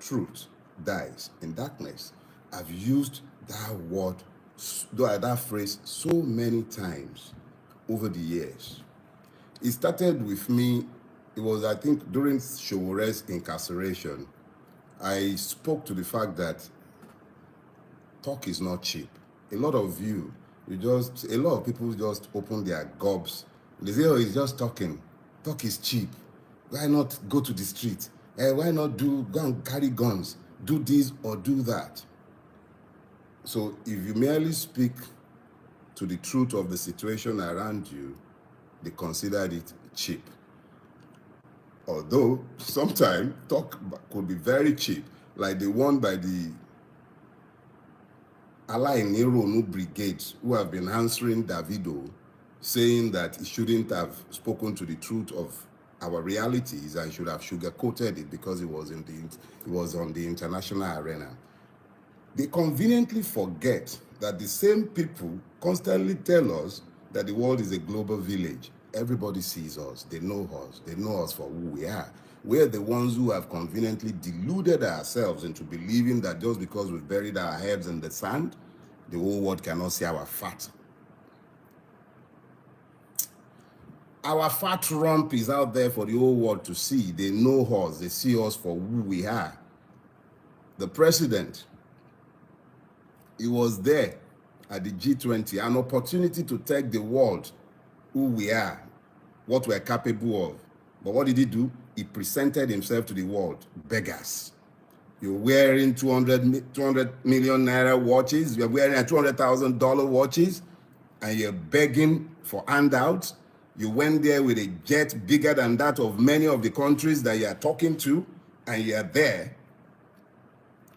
truth dies in darkness. I've used that word, that phrase so many times over the years. It started with me, it was, I think, during Showore's incarceration. I spoke to the fact that talk is not cheap. A lot of a lot of people just open their gobs. They say, oh, he's just talking. Talk is cheap. Why not go to the street? Why not go and carry guns? Do this or do that. So if you merely speak to the truth of the situation around you, they considered it cheap. Although sometimes talk could be very cheap, like the one by the Alainironu Brigade, who have been answering Davido, saying that he shouldn't have spoken to the truth of our realities and should have sugarcoated it because it was on the international arena. They conveniently forget that the same people constantly tell us that the world is a global village. Everybody sees us. They know us for who we are. We're the ones who have conveniently deluded ourselves into believing that just because we've buried our heads in the sand, the whole world cannot see our fat. Our fat rump is out there for the whole world to see. They know us. They see us for who we are. The president, he was there at the G20, an opportunity to tell the world who we are, what we're capable of. But what did he do? He presented himself to the world. Beggars. You're wearing 200 million naira watches. You're wearing $200,000 watches, and you're begging for handouts. You went there with a jet bigger than that of many of the countries that you're talking to, and you're there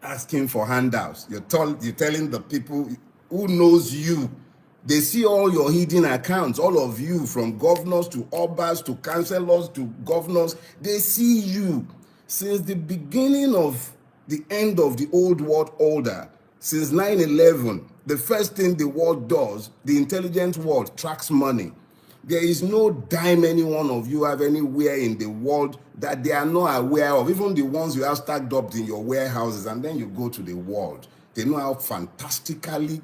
asking for handouts. You're telling the people who knows you. They see all your hidden accounts, all of you, from governors to obas to councillors to governors. They see you. Since the beginning of the end of the old world order, since 9/11, the first thing the world does, the intelligent world, tracks money. There is no dime any one of you have anywhere in the world that they are not aware of, even the ones you have stacked up in your warehouses, and then you go to the world. They know how fantastically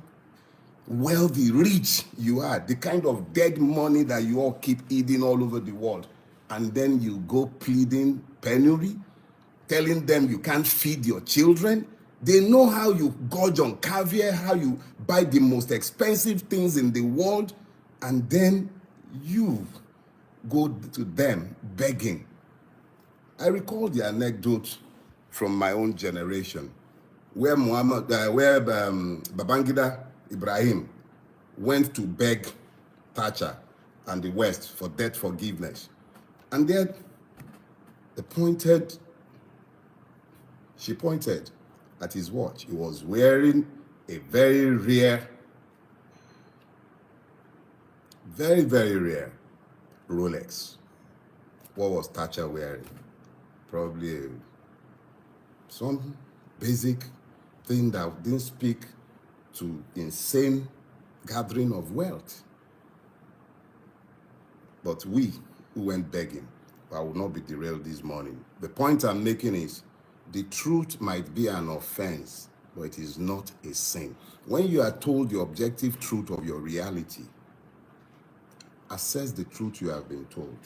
wealthy, rich you are, the kind of dead money that you all keep eating all over the world. And then you go pleading penury, telling them you can't feed your children. They know how you gorge on caviar, how you buy the most expensive things in the world, and then you go to them begging. I recall the anecdote from my own generation where Babangida Ibrahim went to beg Thatcher and the West for debt forgiveness. And then she pointed at his watch. He was wearing a very rare, very, very rare Rolex. What was Thatcher wearing? Probably some basic thing that didn't speak to insane gathering of wealth. But we who went begging, I will not be derailed this morning. The point I'm making is the truth might be an offense, but it is not a sin. When you are told the objective truth of your reality, assess the truth you have been told.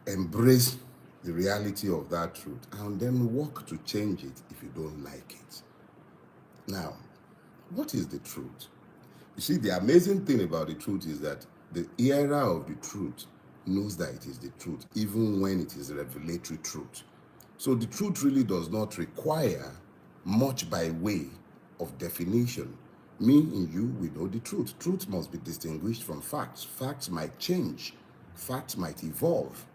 Embrace the reality of that truth and then work to change it if you don't like it. Now, what is the truth? You see, the amazing thing about the truth is that the era of the truth knows that it is the truth, even when it is revelatory truth. So the truth really does not require much by way of definition. Me and you, we know the truth. Truth must be distinguished from facts. Facts might change. Facts might evolve.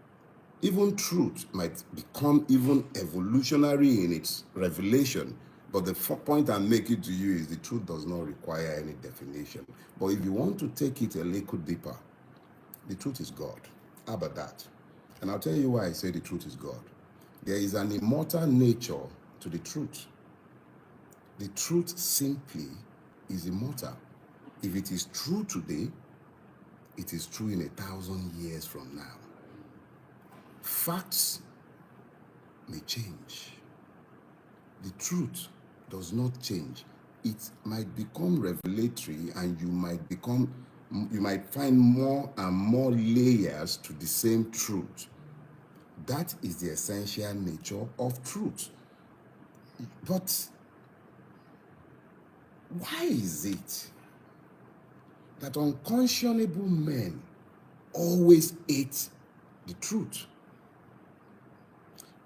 Even truth might become even evolutionary in its revelation. But the point I'm making to you is the truth does not require any definition. But if you want to take it a little deeper, the truth is God. How about that? And I'll tell you why I say the truth is God. There is an immortal nature to the truth. The truth simply is immortal. If it is true today, it is true in 1,000 years from now. Facts may change. The truth does not change. It might become revelatory, and you might find more and more layers to the same truth. That is the essential nature of truth. But why is it that unconscionable men always hate the truth?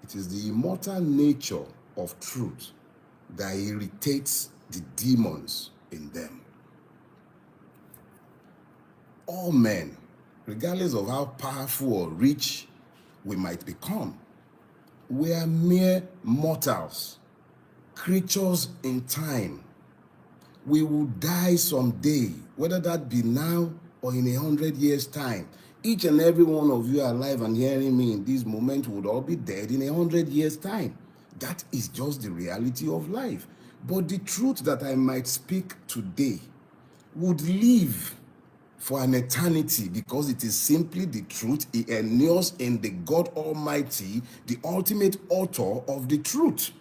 It is the immortal nature of truth that irritates the demons in them. All men, regardless of how powerful or rich we might become, we are mere mortals, creatures in time. We will die someday, whether that be now or in 100 years' time. Each and every one of you alive and hearing me in this moment would all be dead in 100 years' time. That is just the reality of life. But the truth that I might speak today would live for an eternity, because it is simply the truth. It endures in the God Almighty, the ultimate author of the truth.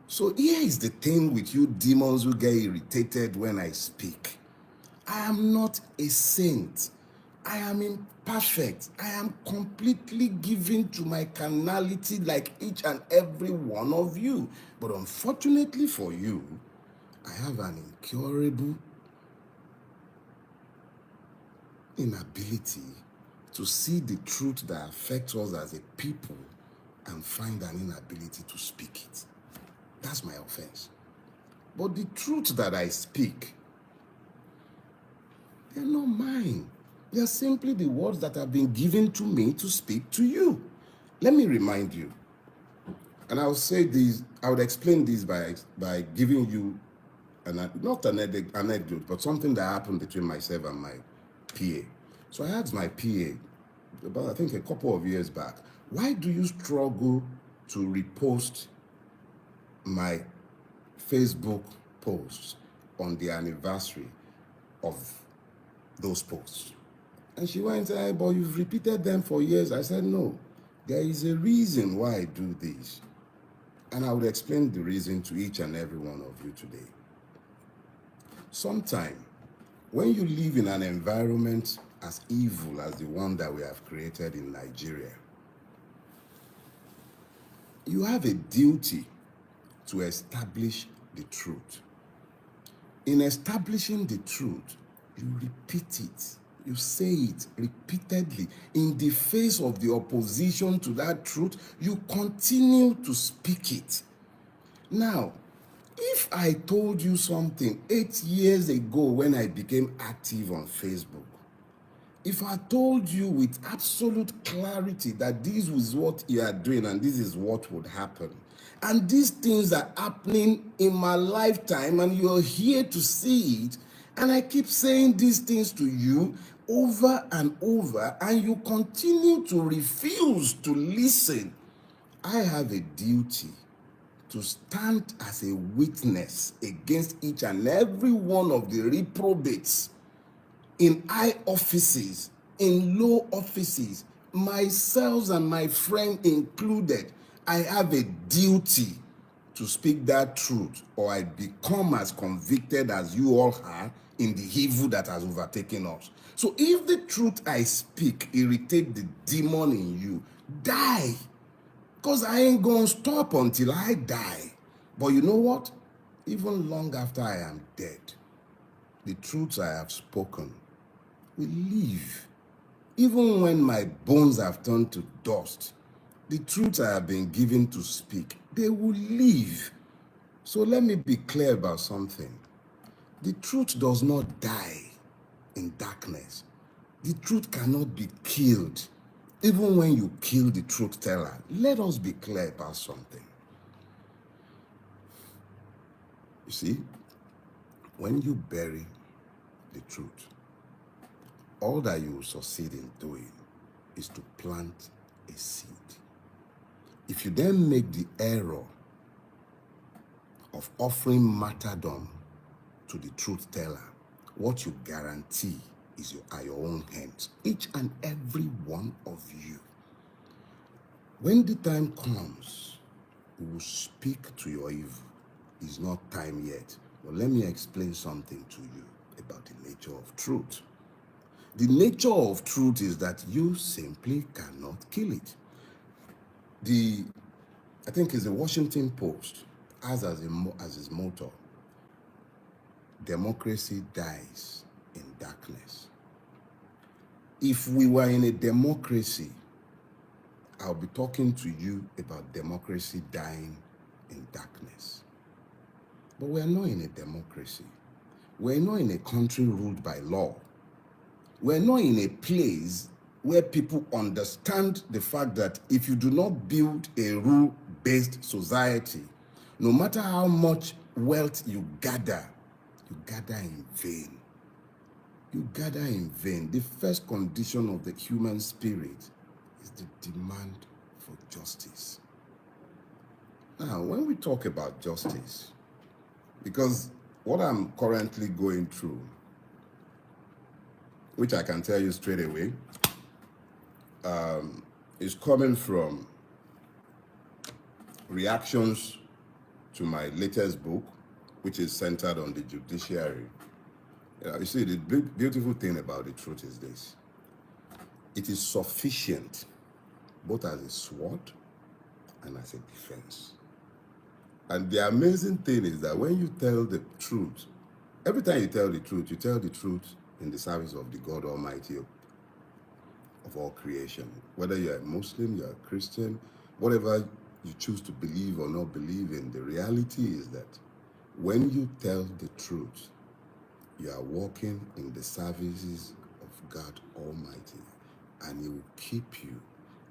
So here is the thing with you demons who get irritated when I speak. I am not a saint. I am imperfect. I am completely given to my carnality like each and every one of you. But unfortunately for you, I have an incurable inability to see the truth that affects us as a people and find an inability to speak it. That's my offense. But the truth that I speak, they're not mine. They're simply the words that have been given to me to speak to you. Let me remind you, and I'll say this, I would explain this by giving you not an anecdote, but something that happened between myself and my PA. So I asked my PA, about I think a couple of years back, why do you struggle to repost my Facebook posts on the anniversary of those posts? And she went, but you've repeated them for years. I said, no, there is a reason why I do this. And I would explain the reason to each and every one of you today. Sometime, when you live in an environment as evil as the one that we have created in Nigeria, you have a duty to establish the truth. In establishing the truth, you repeat it. You say it repeatedly. In the face of the opposition to that truth, you continue to speak it. Now, if I told you something 8 years ago when I became active on Facebook, if I told you with absolute clarity that this is what you are doing and this is what would happen, and these things are happening in my lifetime and you're here to see it, and I keep saying these things to you over and over, and you continue to refuse to listen, I have a duty to stand as a witness against each and every one of the reprobates in high offices, in low offices, myself and my friend included. I have a duty to speak that truth, or I become as convicted as you all are in the evil that has overtaken us. So if the truth I speak irritate the demon in you, die. Because I ain't going to stop until I die. But you know what? Even long after I am dead, the truths I have spoken will live. Even when my bones have turned to dust, the truths I have been given to speak, they will live. So let me be clear about something. The truth does not die in darkness. The truth cannot be killed. Even when you kill the truth teller, let us be clear about something. You see, when you bury the truth, all that you will succeed in doing is to plant a seed. If you then make the error of offering martyrdom to the truth teller, what you guarantee is your own hands, each and every one of you. When the time comes We will speak to your evil. It's not time yet. But let me explain something to you about the nature of truth. The nature of truth is that you simply cannot kill it. I think it's the Washington Post as its motto, democracy dies in darkness. If we were in a democracy, I'll be talking to you about democracy dying in darkness. But we're not in a democracy. We're not in a country ruled by law. We're not in a place where people understand the fact that if you do not build a rule-based society, no matter how much wealth you gather in vain. You gather in vain. The first condition of the human spirit is the demand for justice. Now, when we talk about justice, because what I'm currently going through, which I can tell you straight away, is coming from reactions to my latest book, which is centered on the judiciary. You see, the beautiful thing about the truth is this. It is sufficient, both as a sword and as a defense. And the amazing thing is that when you tell the truth, every time you tell the truth in the service of the God Almighty of all creation. Whether you're a Muslim, you're a Christian, whatever you choose to believe or not believe in, the reality is that when you tell the truth, you are walking in the services of God Almighty, and He will keep you,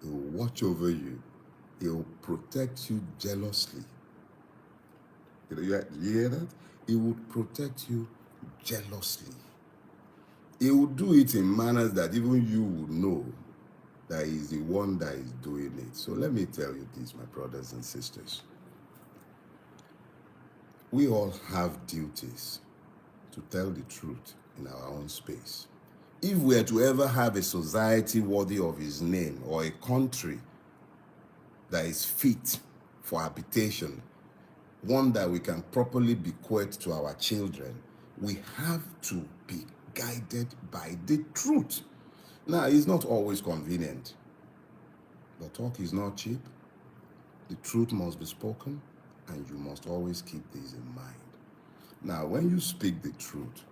He will watch over you, He will protect you jealously. You hear that? He will protect you jealously. He will do it in manners that even you will know that He is the one that is doing it. So let me tell you this, my brothers and sisters. We all have duties to tell the truth in our own space. If we are to ever have a society worthy of His name, or a country that is fit for habitation, one that we can properly bequeath to our children, we have to be guided by the truth. Now, it's not always convenient, but talk is not cheap. The truth must be spoken, and you must always keep this in mind. Now, when you speak the truth,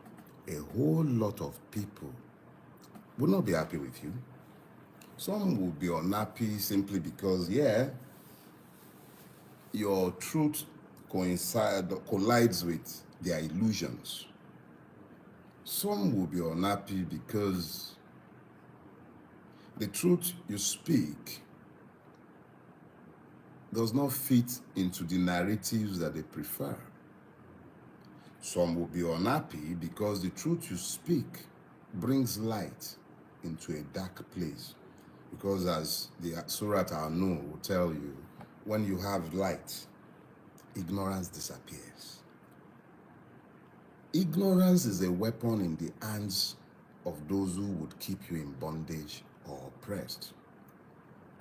a whole lot of people will not be happy with you. Some will be unhappy simply because, your truth collides with their illusions. Some will be unhappy because the truth you speak does not fit into the narratives that they prefer. Some will be unhappy because the truth you speak brings light into a dark place. Because as the Surat Al-Nur will tell you, when you have light, ignorance disappears. Ignorance is a weapon in the hands of those who would keep you in bondage or oppressed.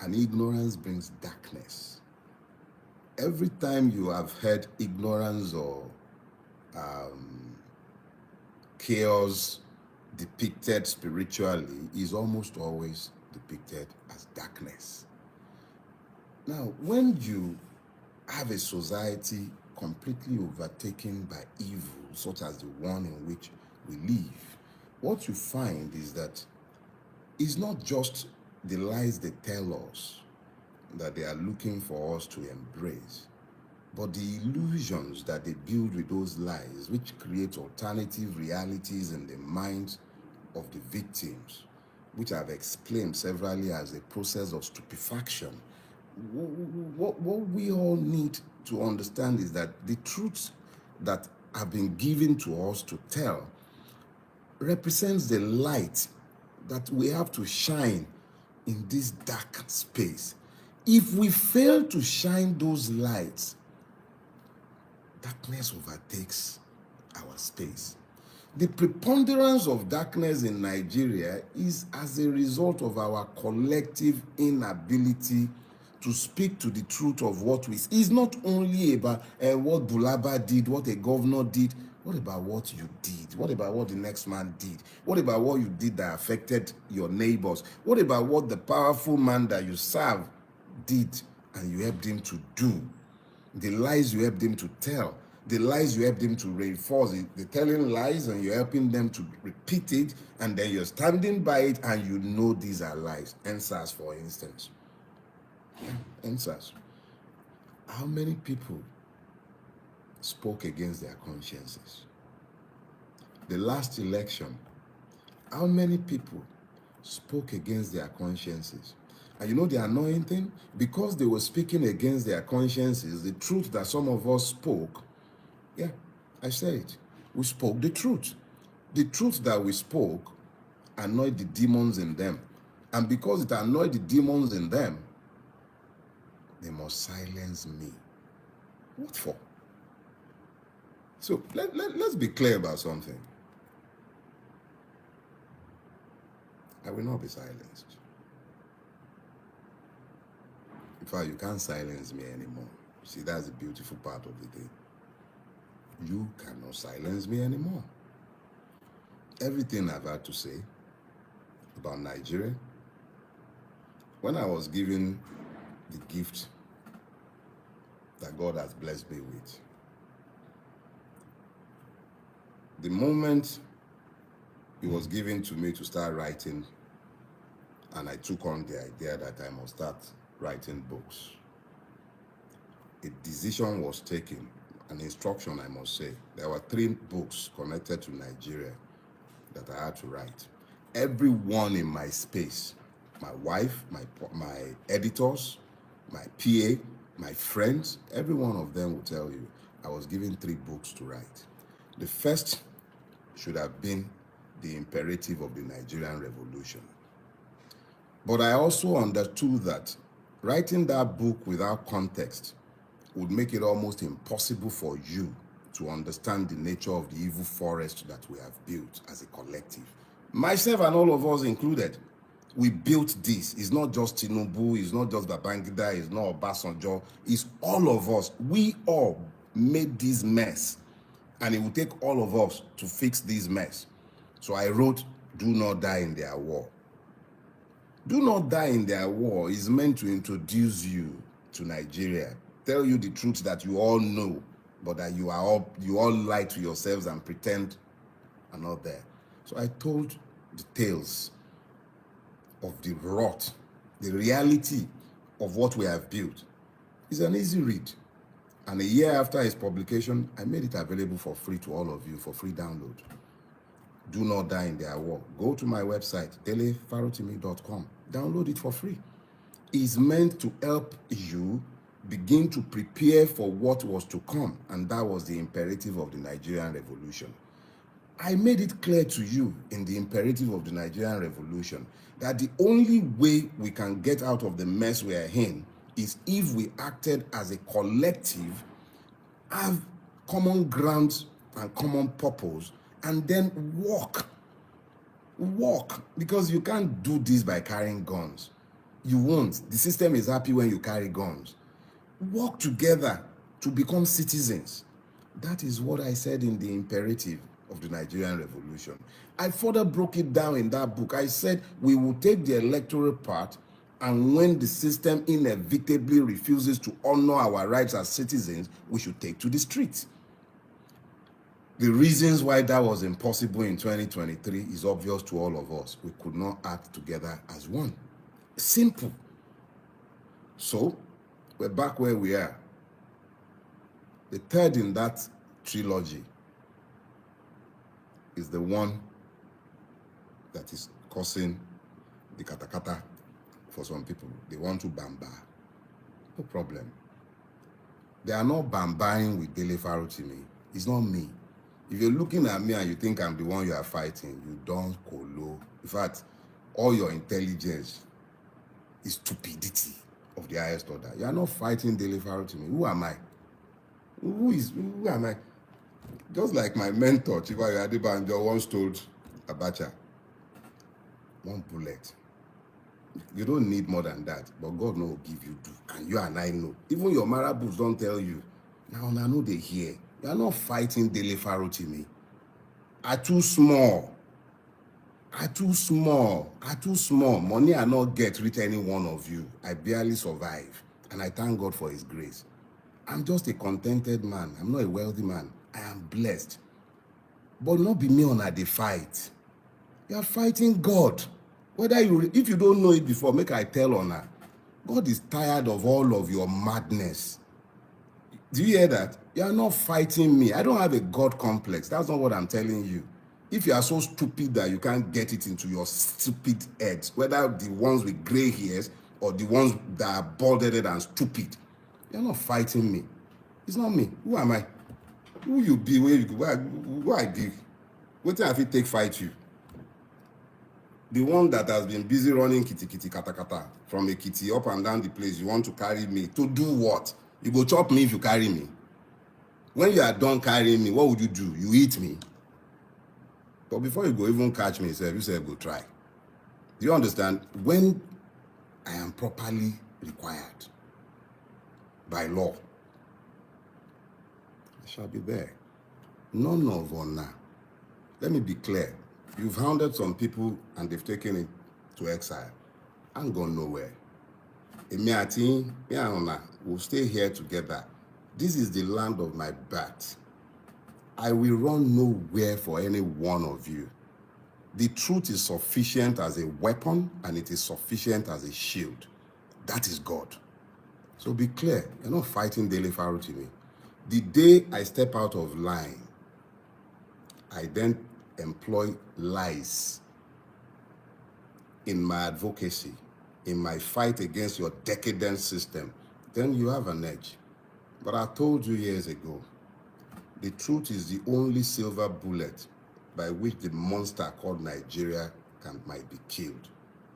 And ignorance brings darkness. Every time you have heard ignorance or chaos depicted spiritually, is almost always depicted as darkness. Now, when you have a society completely overtaken by evil, such as the one in which we live, what you find is that it's not just the lies they tell us that they are looking for us to embrace, but the illusions that they build with those lies, which create alternative realities in the minds of the victims, which I've explained severally as a process of stupefaction. What we all need to understand is that the truths that have been given to us to tell represents the light that we have to shine in this dark space. If we fail to shine those lights, darkness overtakes our space. The preponderance of darkness in Nigeria is as a result of our collective inability to speak to the truth of what we see. It's not only about what Bulaba did, what a governor did. What about what you did? What about what the next man did? What about what you did that affected your neighbors? What about what the powerful man that you serve did and you helped him to do? The lies you helped him to tell, the lies you helped him to reinforce. They're telling lies and you're helping them to repeat it, and then you're standing by it and you know these are lies. NSAS, for instance. NSAS. How many people spoke against their consciences? The last election, how many people spoke against their consciences? And you know the annoying thing? Because they were speaking against their consciences, the truth that some of us spoke, yeah, I said it. We spoke the truth. The truth that we spoke annoyed the demons in them. And because it annoyed the demons in them, they must silence me. What for? So let's be clear about something. I will not be silenced. In fact, you can't silence me anymore. See, that's the beautiful part of the thing. You cannot silence me anymore. Everything I've had to say about Nigeria, when I was given the gift that God has blessed me with, the moment it was given to me to start writing, and I took on the idea that I must start writing books, a decision was taken, an instruction, I must say. There were 3 books connected to Nigeria that I had to write. Everyone in my space, my wife, my editors, my PA, my friends, every one of them will tell you I was given 3 books to write. The first should have been The Imperative of the Nigerian Revolution. But I also understood that writing that book without context would make it almost impossible for you to understand the nature of the evil forest that we have built as a collective. Myself and all of us included. We built this. It's not just Tinubu, it's not just Babangida, it's not Obasanjo, it's all of us. We all made this mess, and it will take all of us to fix this mess. So I wrote, Do Not Die in Their War. Do Not Die in Their War is meant to introduce you to Nigeria, tell you the truth that you all know, but that you all lie to yourselves and pretend are not there. So I told the tales of the rot, the reality of what we have built. It's an easy read. And a year after its publication, I made it available for free to all of you, for free download. Do Not Die in Their War. Go to my website, Farotimi.com. Download it for free. It's meant to help you begin to prepare for what was to come, and that was the imperative of the Nigerian Revolution. I made it clear to you in the imperative of the Nigerian Revolution that the only way we can get out of the mess we are in is if we acted as a collective, have common grounds and common purpose, and then walk. Because you can't do this by carrying guns. You won't. The system is happy when you carry guns. Work together to become citizens. That is what I said in the imperative of the Nigerian Revolution. I further broke it down in that book. I said we will take the electoral part, and when the system inevitably refuses to honor our rights as citizens, we should take to the streets. The reasons why that was impossible in 2023 is obvious to all of us. We could not act together as one. Simple. So, we're back where we are. The third in that trilogy is the one that is causing the katakata for some people. They want to bamba. No problem. They are not bambaing with Dele Farotimi. It's not me. If you're looking at me and you think I'm the one you are fighting, you don't kolo. In fact, all your intelligence is stupidity of the highest order. You are not fighting Dele Farotimi. Who am I? Who am I? Just like my mentor, Chibayo Adebanjo, once told Abacha, one bullet You don't need more than that, but God no will give you do. And you and I know. Even your marabouts don't tell you. Now I know they hear. You are not fighting Dele Farotimi. Are too small. Are too small. Are too small. Money I not get reach any one of you. I barely survive. And I thank God for his grace. I'm just a contented man. I'm not a wealthy man. I am blessed. But not be me on a the fight. You are fighting God. If you don't know it before, make I tell on her. God is tired of all of your madness. Do you hear that? You are not fighting me. I don't have a God complex. That's not what I'm telling you. If you are so stupid that you can't get it into your stupid heads, whether the ones with gray hairs or the ones that are bald-headed and stupid, you're not fighting me. It's not me. Who am I? Who you be? Where you go? Who I be? What if it take fight you? The one that has been busy running kitty kata kata from a kitty up and down the place, you want to carry me to do what? You go chop me if you carry me. When you are done carrying me, what would you do? You eat me. But before you go even catch me, you say go try. Do you understand? When I am properly required by law, I shall be there. None of honor. Let me be clear. You've hounded some people and they've taken it to exile. I'm going nowhere. Emiati, we'll stay here together. This is the land of my birth. I will run nowhere for any one of you. The truth is sufficient as a weapon and it is sufficient as a shield. That is God. So be clear, you're not fighting Dele Farotimi. The day I step out of line, I then employ lies in my advocacy, in my fight against your decadent system, then you have an edge. But I told you years ago, the truth is the only silver bullet by which the monster called Nigeria might be killed.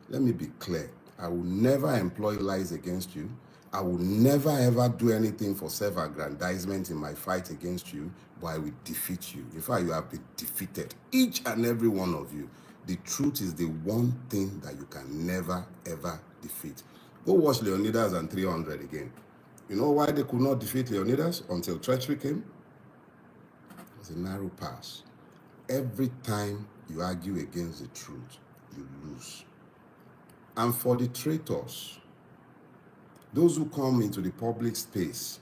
Let me be clear. I will never employ lies against you. I will never ever do anything for self-aggrandizement in my fight against you, but I will defeat you. In fact, you have been defeated, each and every one of you. The truth is the one thing that you can never ever defeat. Go watch Leonidas and 300 again. You know why they could not defeat Leonidas until treachery came? It was a narrow pass. Every time you argue against the truth, you lose. And for the traitors, those who come into the public space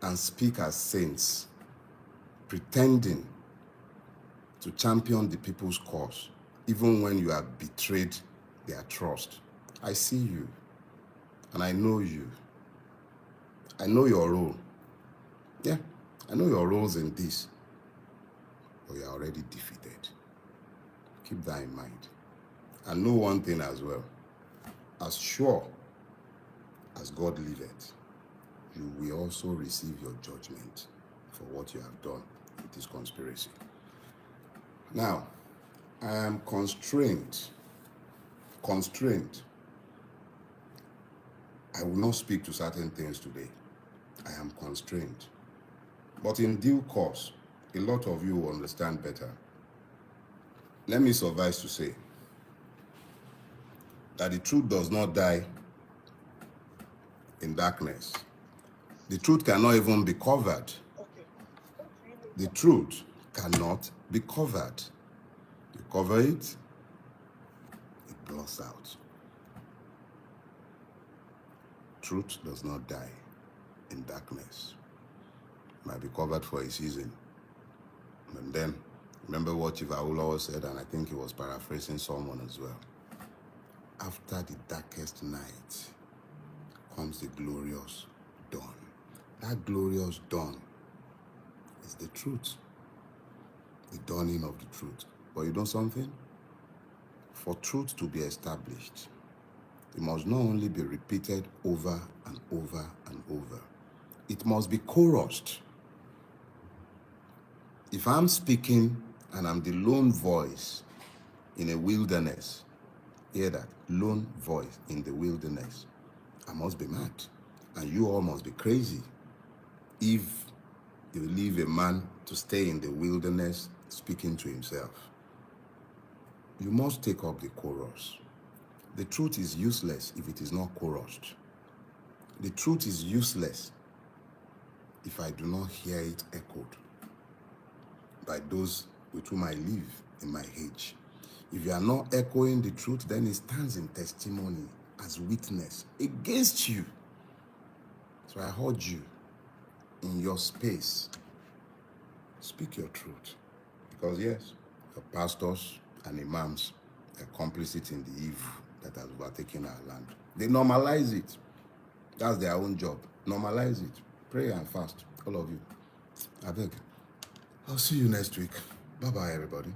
and speak as saints, pretending to champion the people's cause, even when you have betrayed their trust. I see you, and I know you. I know your role. Yeah, I know your roles in this, but you're already defeated. Keep that in mind. And know one thing as well. As sure as God liveth, you will also receive your judgment for what you have done with this conspiracy. Now, I am constrained. I will not speak to certain things today. I am constrained. But in due course, a lot of you will understand better. Let me suffice to say that the truth does not die in darkness. The truth cannot even be covered. The truth cannot be covered. You cover it, it blots out. Truth does not die in darkness. It might be covered for a season. And then, remember what Chief Awolowo said, and I think he was paraphrasing someone as well. After the darkest night comes the glorious dawn. That glorious dawn is the truth. The dawning of the truth. But you know something? For truth to be established, it must not only be repeated over and over and over. It must be chorused. If I'm speaking and I'm the lone voice in a wilderness, hear that? Lone voice in the wilderness. I must be mad. And you all must be crazy if you leave a man to stay in the wilderness speaking to himself. You must take up the chorus. The truth is useless if it is not coerced. The truth is useless if I do not hear it echoed by those with whom I live in my age. If you are not echoing the truth, then it stands in testimony as witness against you. So I urge you, in your space, speak your truth. Because yes, the pastors and imams are complicit in the evil that has overtaken our land. They normalize it. That's their own job. Normalize it. Pray and fast, all of you. I beg. I'll see you next week. Bye-bye, everybody.